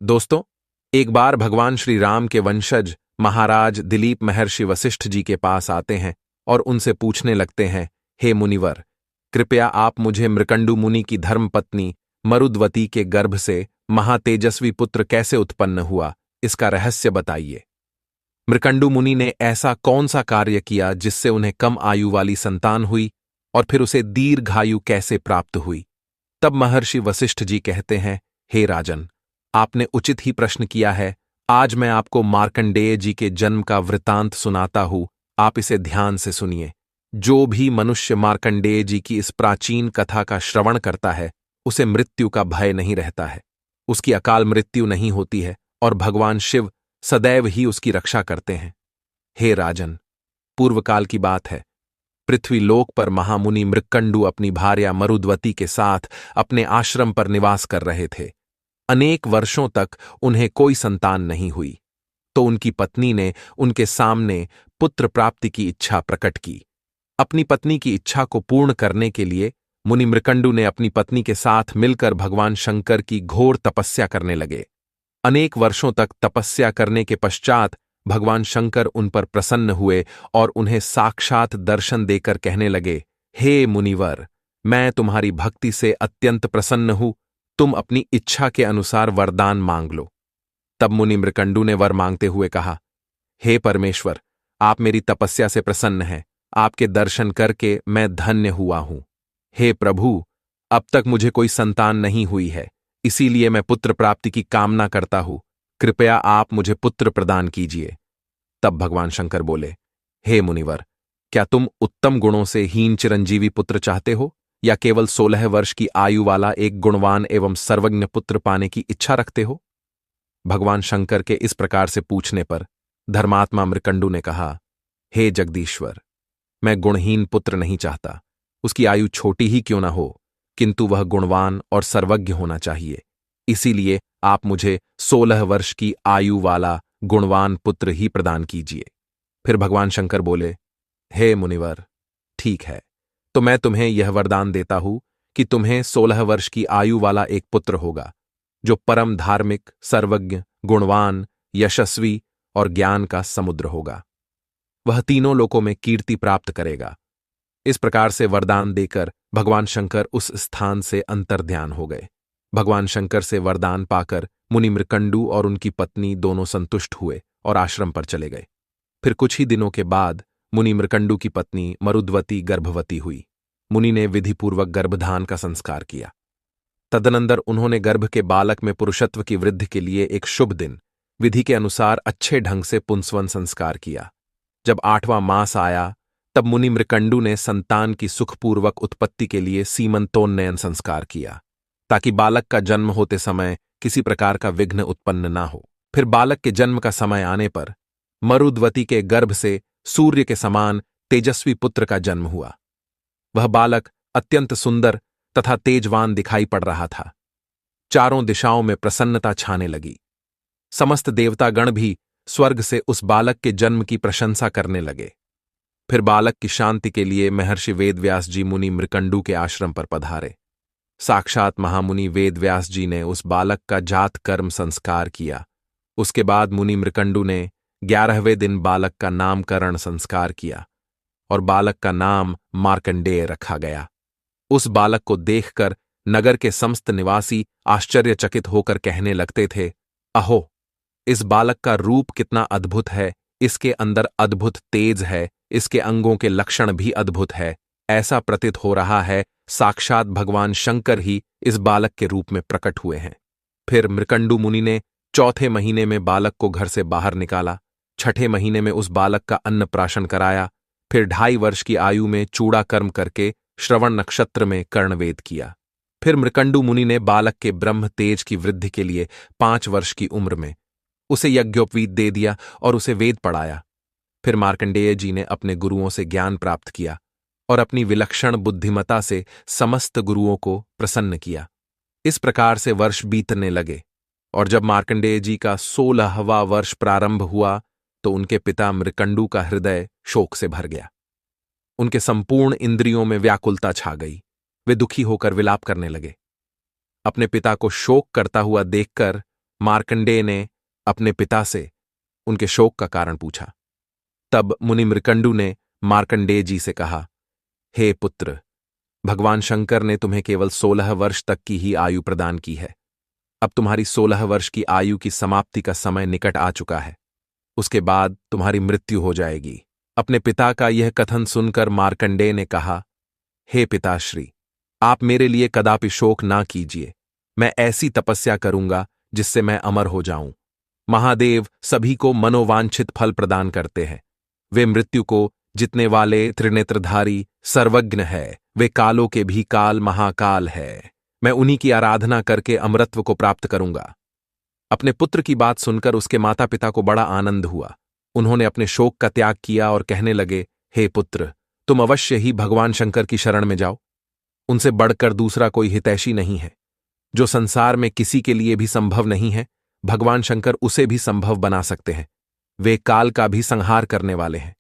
दोस्तों, एक बार भगवान श्री राम के वंशज महाराज दिलीप महर्षि वशिष्ठ जी के पास आते हैं और उनसे पूछने लगते हैं, हे मुनिवर, कृपया आप मुझे मृकंडु मुनि की धर्मपत्नी मरुद्वती के गर्भ से महातेजस्वी पुत्र कैसे उत्पन्न हुआ, इसका रहस्य बताइए। मृकंडु मुनि ने ऐसा कौन सा कार्य किया जिससे उन्हें कम आयु वाली संतान हुई और फिर उसे दीर्घायु कैसे प्राप्त हुई। तब महर्षि वशिष्ठ जी कहते हैं, हे राजन, आपने उचित ही प्रश्न किया है। आज मैं आपको मार्कंडेय जी के जन्म का वृतांत सुनाता हूं, आप इसे ध्यान से सुनिए। जो भी मनुष्य मार्कंडेय जी की इस प्राचीन कथा का श्रवण करता है, उसे मृत्यु का भय नहीं रहता है, उसकी अकाल मृत्यु नहीं होती है और भगवान शिव सदैव ही उसकी रक्षा करते हैं। हे राजन, पूर्वकाल की बात है। पृथ्वीलोक पर महामुनि मृकंडु अपनी भार्या मरुद्वती के साथ अपने आश्रम पर निवास कर रहे थे। अनेक वर्षों तक उन्हें कोई संतान नहीं हुई, तो उनकी पत्नी ने उनके सामने पुत्र प्राप्ति की इच्छा प्रकट की। अपनी पत्नी की इच्छा को पूर्ण करने के लिए मुनि मृकंडु ने अपनी पत्नी के साथ मिलकर भगवान शंकर की घोर तपस्या करने लगे। अनेक वर्षों तक तपस्या करने के पश्चात भगवान शंकर उन पर प्रसन्न हुए और उन्हें साक्षात दर्शन देकर कहने लगे, हे मुनिवर, मैं तुम्हारी भक्ति से अत्यंत प्रसन्न हूं, तुम अपनी इच्छा के अनुसार वरदान मांग लो। तब मुनि मृकंडु ने वर मांगते हुए कहा, हे परमेश्वर, आप मेरी तपस्या से प्रसन्न हैं, आपके दर्शन करके मैं धन्य हुआ हूं। हे प्रभु, अब तक मुझे कोई संतान नहीं हुई है, इसीलिए मैं पुत्र प्राप्ति की कामना करता हूं, कृपया आप मुझे पुत्र प्रदान कीजिए। तब भगवान शंकर बोले, हे मुनिवर, क्या तुम उत्तम गुणों से हीन चिरंजीवी पुत्र चाहते हो या केवल 16 वर्ष की आयु वाला एक गुणवान एवं सर्वज्ञ पुत्र पाने की इच्छा रखते हो। भगवान शंकर के इस प्रकार से पूछने पर धर्मात्मा मृकंडु ने कहा, हे जगदीश्वर, मैं गुणहीन पुत्र नहीं चाहता, उसकी आयु छोटी ही क्यों ना हो, किंतु वह गुणवान और सर्वज्ञ होना चाहिए। इसीलिए आप मुझे 16 वर्ष की आयु वाला गुणवान पुत्र ही प्रदान कीजिए। फिर भगवान शंकर बोले, हे मुनिवर, ठीक है, तो मैं तुम्हें यह वरदान देता हूं कि तुम्हें 16 वर्ष की आयु वाला एक पुत्र होगा, जो परम धार्मिक, सर्वज्ञ, गुणवान, यशस्वी और ज्ञान का समुद्र होगा। वह तीनों लोकों में कीर्ति प्राप्त करेगा। इस प्रकार से वरदान देकर भगवान शंकर उस स्थान से अंतर्ध्यान हो गए। भगवान शंकर से वरदान पाकर मुनि मृकंडु और उनकी पत्नी दोनों संतुष्ट हुए और आश्रम पर चले गए। फिर कुछ ही दिनों के बाद मुनि मृकंडु की पत्नी मरुद्वती गर्भवती हुई। मुनि ने विधिपूर्वक गर्भधान का संस्कार किया। तदनंतर उन्होंने गर्भ के बालक में पुरुषत्व की वृद्धि के लिए एक शुभ दिन विधि के अनुसार अच्छे ढंग से पुंसवन संस्कार किया। जब 8वां मास आया, तब मुनि मृकंडु ने संतान की सुखपूर्वक उत्पत्ति के लिए सीमंतोन्नयन संस्कार किया, ताकि बालक का जन्म होते समय किसी प्रकार का विघ्न उत्पन्न ना हो। फिर बालक के जन्म का समय आने पर मरुद्वती के गर्भ से सूर्य के समान तेजस्वी पुत्र का जन्म हुआ। वह बालक अत्यंत सुंदर तथा तेजवान दिखाई पड़ रहा था। चारों दिशाओं में प्रसन्नता छाने लगी। समस्त देवतागण भी स्वर्ग से उस बालक के जन्म की प्रशंसा करने लगे। फिर बालक की शांति के लिए महर्षि वेदव्यास जी मुनि मृकंडु के आश्रम पर पधारे। साक्षात महामुनि वेदव्यास जी ने उस बालक का जात कर्म संस्कार किया। उसके बाद मुनि मृकंडु ने 11वें दिन बालक का नामकरण संस्कार किया और बालक का नाम मार्कंडेय रखा गया। उस बालक को देखकर नगर के समस्त निवासी आश्चर्यचकित होकर कहने लगते थे, अहो, इस बालक का रूप कितना अद्भुत है, इसके अंदर अद्भुत तेज है, इसके अंगों के लक्षण भी अद्भुत है। ऐसा प्रतीत हो रहा है साक्षात भगवान शंकर ही इस बालक के रूप में प्रकट हुए हैं। फिर मृकंडु मुनि ने 4थे महीने में बालक को घर से बाहर निकाला। 6ठे महीने में उस बालक का अन्नप्राशन कराया। फिर 2.5 वर्ष की आयु में चूड़ा कर्म करके श्रवण नक्षत्र में कर्णवेद किया। फिर मृकंडु मुनि ने बालक के ब्रह्म तेज की वृद्धि के लिए 5 वर्ष की उम्र में उसे यज्ञोपवीत दे दिया और उसे वेद पढ़ाया। फिर मार्कंडेय जी ने अपने गुरुओं से ज्ञान प्राप्त किया और अपनी विलक्षण बुद्धिमता से समस्त गुरुओं को प्रसन्न किया। इस प्रकार से वर्ष बीतने लगे और जब मार्कंडेय जी का 16वां वर्ष प्रारंभ हुआ, तो उनके पिता मृकंडु का हृदय शोक से भर गया। उनके संपूर्ण इंद्रियों में व्याकुलता छा गई। वे दुखी होकर विलाप करने लगे। अपने पिता को शोक करता हुआ देखकर मार्कंडेय ने अपने पिता से उनके शोक का कारण पूछा। तब मुनि मृकंडु ने मार्कंडेय जी से कहा, हे पुत्र, भगवान शंकर ने तुम्हें केवल 16 वर्ष तक की ही आयु प्रदान की है। अब तुम्हारी 16 वर्ष की आयु की समाप्ति का समय निकट आ चुका है। उसके बाद तुम्हारी मृत्यु हो जाएगी। अपने पिता का यह कथन सुनकर मार्कंडेय ने कहा, हे पिताश्री, आप मेरे लिए कदापि शोक ना कीजिए। मैं ऐसी तपस्या करूंगा जिससे मैं अमर हो जाऊं। महादेव सभी को मनोवांछित फल प्रदान करते हैं। वे मृत्यु को जितने वाले त्रिनेत्रधारी सर्वज्ञ है, वे कालों के भी काल महाकाल है। मैं उन्हीं की आराधना करके अमरत्व को प्राप्त करूंगा। अपने पुत्र की बात सुनकर उसके माता पिता को बड़ा आनंद हुआ। उन्होंने अपने शोक का त्याग किया और कहने लगे, हे पुत्र, तुम अवश्य ही भगवान शंकर की शरण में जाओ। उनसे बढ़कर दूसरा कोई हितैषी नहीं है। जो संसार में किसी के लिए भी संभव नहीं है, भगवान शंकर उसे भी संभव बना सकते हैं। वे काल का भी संहार करने वाले हैं।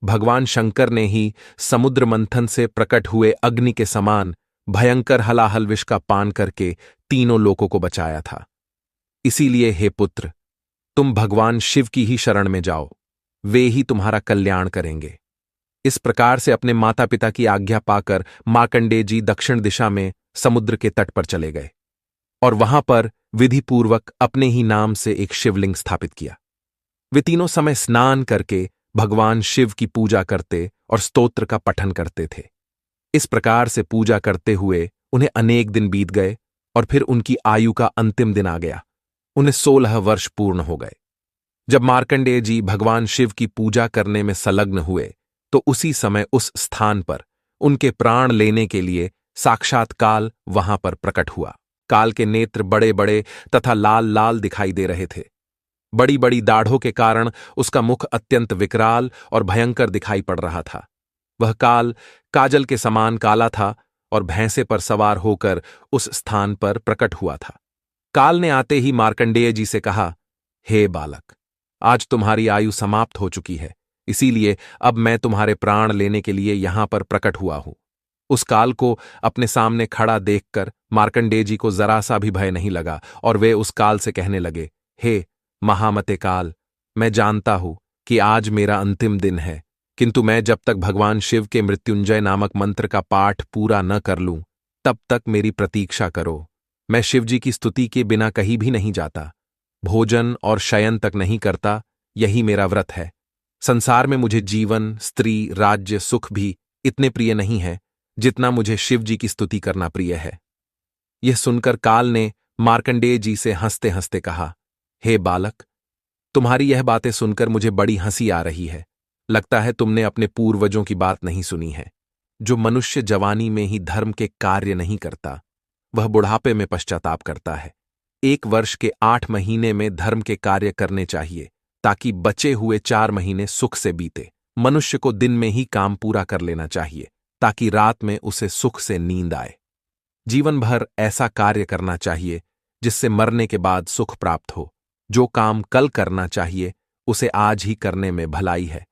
भगवान शंकर ने ही समुद्र मंथन से प्रकट हुए अग्नि के समान भयंकर हलाहल विष का पान करके तीनों लोकों को बचाया था। इसीलिए हे पुत्र, तुम भगवान शिव की ही शरण में जाओ। वे ही तुम्हारा कल्याण करेंगे। इस प्रकार से अपने माता पिता की आज्ञा पाकर मार्कंडेय जी दक्षिण दिशा में समुद्र के तट पर चले गए और वहां पर विधिपूर्वक अपने ही नाम से एक शिवलिंग स्थापित किया। वे तीनों समय स्नान करके भगवान शिव की पूजा करते और स्तोत्र का पठन करते थे। इस प्रकार से पूजा करते हुए उन्हें अनेक दिन बीत गए और फिर उनकी आयु का अंतिम दिन आ गया। उन्हें 16 वर्ष पूर्ण हो गए। जब मार्कंडेय जी भगवान शिव की पूजा करने में संलग्न हुए तो उसी समय उस स्थान पर उनके प्राण लेने के लिए साक्षात काल वहां पर प्रकट हुआ। काल के नेत्र बड़े बड़े तथा लाल लाल दिखाई दे रहे थे। बड़ी बड़ी दाढ़ों के कारण उसका मुख अत्यंत विकराल और भयंकर दिखाई पड़ रहा था। वह काल काजल के समान काला था और भैंसे पर सवार होकर उस स्थान पर प्रकट हुआ था। काल ने आते ही मार्कंडेय जी से कहा, हे बालक, आज तुम्हारी आयु समाप्त हो चुकी है, इसीलिए अब मैं तुम्हारे प्राण लेने के लिए यहां पर प्रकट हुआ हूं। उस काल को अपने सामने खड़ा देखकर मार्कंडेय जी को जरा सा भी भय नहीं लगा और वे उस काल से कहने लगे, हे महामते काल, मैं जानता हूं कि आज मेरा अंतिम दिन है, किंतु मैं जब तक भगवान शिव के मृत्युंजय नामक मंत्र का पाठ पूरा न कर लूं तब तक मेरी प्रतीक्षा करो। मैं शिवजी की स्तुति के बिना कहीं भी नहीं जाता, भोजन और शयन तक नहीं करता, यही मेरा व्रत है। संसार में मुझे जीवन, स्त्री, राज्य, सुख भी इतने प्रिय नहीं है जितना मुझे शिवजी की स्तुति करना प्रिय है। यह सुनकर काल ने मार्कंडेय जी से हंसते हंसते कहा, हे बालक, तुम्हारी यह बातें सुनकर मुझे बड़ी हंसी आ रही है। लगता है तुमने अपने पूर्वजों की बात नहीं सुनी है। जो मनुष्य जवानी में ही धर्म के कार्य नहीं करता, वह बुढ़ापे में पश्चाताप करता है। 1 वर्ष के 8 महीने में धर्म के कार्य करने चाहिए ताकि बचे हुए 4 महीने सुख से बीते। मनुष्य को दिन में ही काम पूरा कर लेना चाहिए ताकि रात में उसे सुख से नींद आए। जीवन भर ऐसा कार्य करना चाहिए जिससे मरने के बाद सुख प्राप्त हो। जो काम कल करना चाहिए उसे आज ही करने में भलाई है।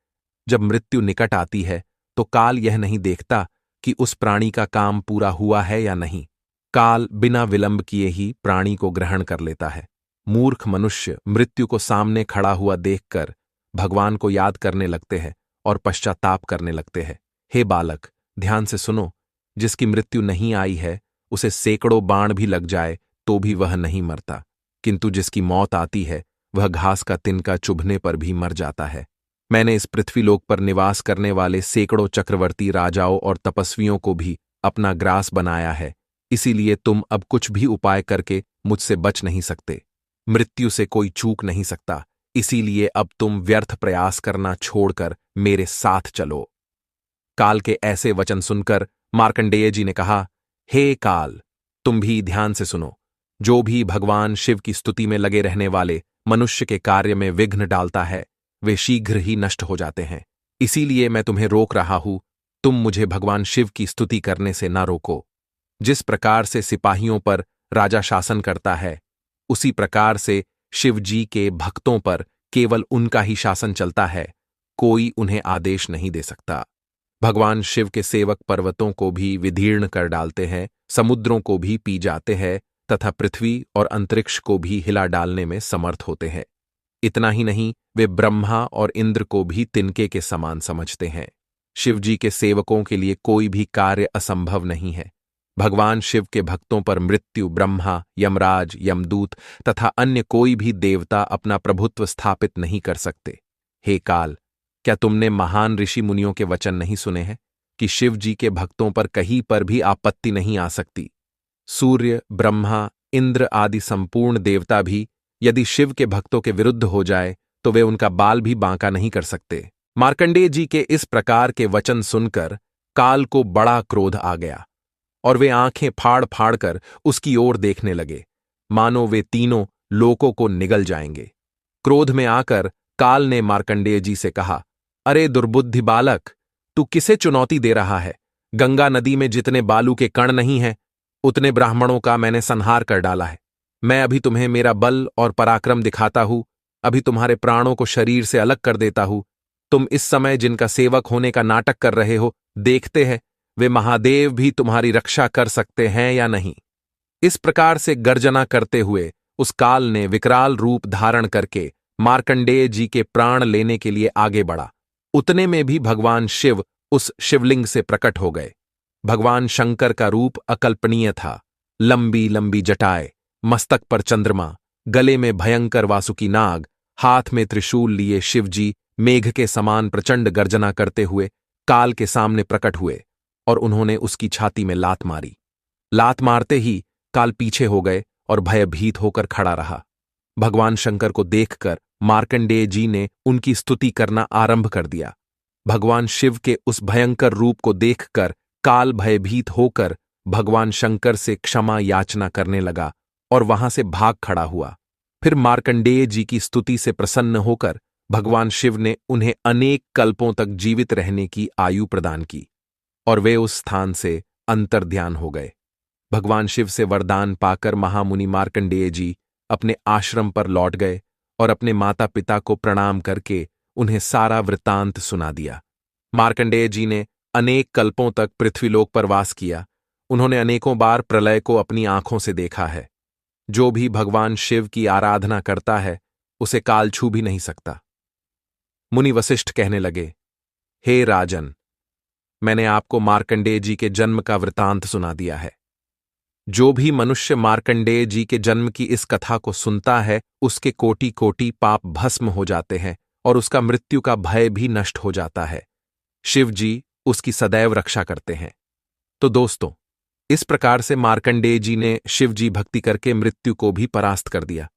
जब मृत्यु निकट आती है तो काल यह नहीं देखता कि उस प्राणी का काम पूरा हुआ है या नहीं। काल बिना विलंब किए ही प्राणी को ग्रहण कर लेता है। मूर्ख मनुष्य मृत्यु को सामने खड़ा हुआ देखकर भगवान को याद करने लगते हैं और पश्चाताप करने लगते हैं। हे बालक, ध्यान से सुनो, जिसकी मृत्यु नहीं आई है उसे सैकड़ों बाण भी लग जाए तो भी वह नहीं मरता, किंतु जिसकी मौत आती है वह घास का तिनका चुभने पर भी मर जाता है। मैंने इस पृथ्वीलोक पर निवास करने वाले सैकड़ों चक्रवर्ती राजाओं और तपस्वियों को भी अपना ग्रास बनाया है, इसीलिए तुम अब कुछ भी उपाय करके मुझसे बच नहीं सकते। मृत्यु से कोई चूक नहीं सकता, इसीलिए अब तुम व्यर्थ प्रयास करना छोड़कर मेरे साथ चलो। काल के ऐसे वचन सुनकर मार्कंडेय जी ने कहा, हे काल, तुम भी ध्यान से सुनो। जो भी भगवान शिव की स्तुति में लगे रहने वाले मनुष्य के कार्य में विघ्न डालता है वे शीघ्र ही नष्ट हो जाते हैं। इसीलिए मैं तुम्हें रोक रहा हूं, तुम मुझे भगवान शिव की स्तुति करने से ना रोको। जिस प्रकार से सिपाहियों पर राजा शासन करता है, उसी प्रकार से शिव जी के भक्तों पर केवल उनका ही शासन चलता है, कोई उन्हें आदेश नहीं दे सकता। भगवान शिव के सेवक पर्वतों को भी विदीर्ण कर डालते हैं, समुद्रों को भी पी जाते हैं, तथा पृथ्वी और अंतरिक्ष को भी हिला डालने में समर्थ होते हैं। इतना ही नहीं, वे ब्रह्मा और इंद्र को भी तिनके के समान समझते हैं। शिवजी के सेवकों के लिए कोई भी कार्य असंभव नहीं है। भगवान शिव के भक्तों पर मृत्यु, ब्रह्मा, यमराज, यमदूत तथा अन्य कोई भी देवता अपना प्रभुत्व स्थापित नहीं कर सकते। हे काल, क्या तुमने महान ऋषि मुनियों के वचन नहीं सुने हैं कि शिव जी के भक्तों पर कहीं पर भी आपत्ति नहीं आ सकती? सूर्य, ब्रह्मा, इंद्र आदि संपूर्ण देवता भी यदि शिव के भक्तों के विरुद्ध हो जाए तो वे उनका बाल भी बांका नहीं कर सकते। मार्कंडेय जी के इस प्रकार के वचन सुनकर काल को बड़ा क्रोध आ गया और वे आंखें फाड़ फाड़ कर उसकी ओर देखने लगे, मानो वे तीनों लोकों को निगल जाएंगे। क्रोध में आकर काल ने मार्कंडेय जी से कहा, अरे दुर्बुद्धि बालक, तू किसे चुनौती दे रहा है? गंगा नदी में जितने बालू के कण नहीं हैं, उतने ब्राह्मणों का मैंने संहार कर डाला है। मैं अभी तुम्हें मेरा बल और पराक्रम दिखाता हूं, अभी तुम्हारे प्राणों को शरीर से अलग कर देता हूं। तुम इस समय जिनका सेवक होने का नाटक कर रहे हो, देखते हैं वे महादेव भी तुम्हारी रक्षा कर सकते हैं या नहीं। इस प्रकार से गर्जना करते हुए उस काल ने विकराल रूप धारण करके मार्कंडेय जी के प्राण लेने के लिए आगे बढ़ा। उतने में भी भगवान शिव उस शिवलिंग से प्रकट हो गए। भगवान शंकर का रूप अकल्पनीय था। लंबी लंबी जटाएं, मस्तक पर चंद्रमा, गले में भयंकर वासुकी नाग, हाथ में त्रिशूल लिए शिवजी मेघ के समान प्रचंड गर्जना करते हुए काल के सामने प्रकट हुए और उन्होंने उसकी छाती में लात मारी। लात मारते ही काल पीछे हो गए और भयभीत होकर खड़ा रहा। भगवान शंकर को देखकर मार्कंडेय जी ने उनकी स्तुति करना आरंभ कर दिया। भगवान शिव के उस भयंकर रूप को देखकर काल भयभीत होकर भगवान शंकर से क्षमा याचना करने लगा और वहां से भाग खड़ा हुआ। फिर मार्कंडेय जी की स्तुति से प्रसन्न होकर भगवान शिव ने उन्हें अनेक कल्पों तक जीवित रहने की आयु प्रदान की और वे उस स्थान से अंतर्ध्यान हो गए। भगवान शिव से वरदान पाकर महामुनि मार्कंडेय जी अपने आश्रम पर लौट गए और अपने माता पिता को प्रणाम करके उन्हें सारा वृत्तांत सुना दिया। मार्कंडेय जी ने अनेक कल्पों तक पृथ्वीलोक पर वास किया। उन्होंने अनेकों बार प्रलय को अपनी आंखों से देखा है। जो भी भगवान शिव की आराधना करता है उसे काल छू भी नहीं सकता। मुनि वशिष्ठ कहने लगे, हे राजन, मैंने आपको मार्कंडेय जी के जन्म का वृतांत सुना दिया है। जो भी मनुष्य मार्कंडेय जी के जन्म की इस कथा को सुनता है उसके कोटि कोटि पाप भस्म हो जाते हैं और उसका मृत्यु का भय भी नष्ट हो जाता है। शिव जी उसकी सदैव रक्षा करते हैं। तो दोस्तों, इस प्रकार से मार्कंडेय जी ने शिव जी भक्ति करके मृत्यु को भी परास्त कर दिया।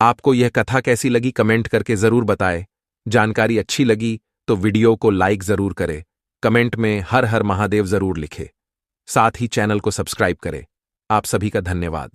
आपको यह कथा कैसी लगी कमेंट करके जरूर बताएं। जानकारी अच्छी लगी तो वीडियो को लाइक जरूर करें। कमेंट में हर हर महादेव जरूर लिखें। साथ ही चैनल को सब्सक्राइब करें। आप सभी का धन्यवाद।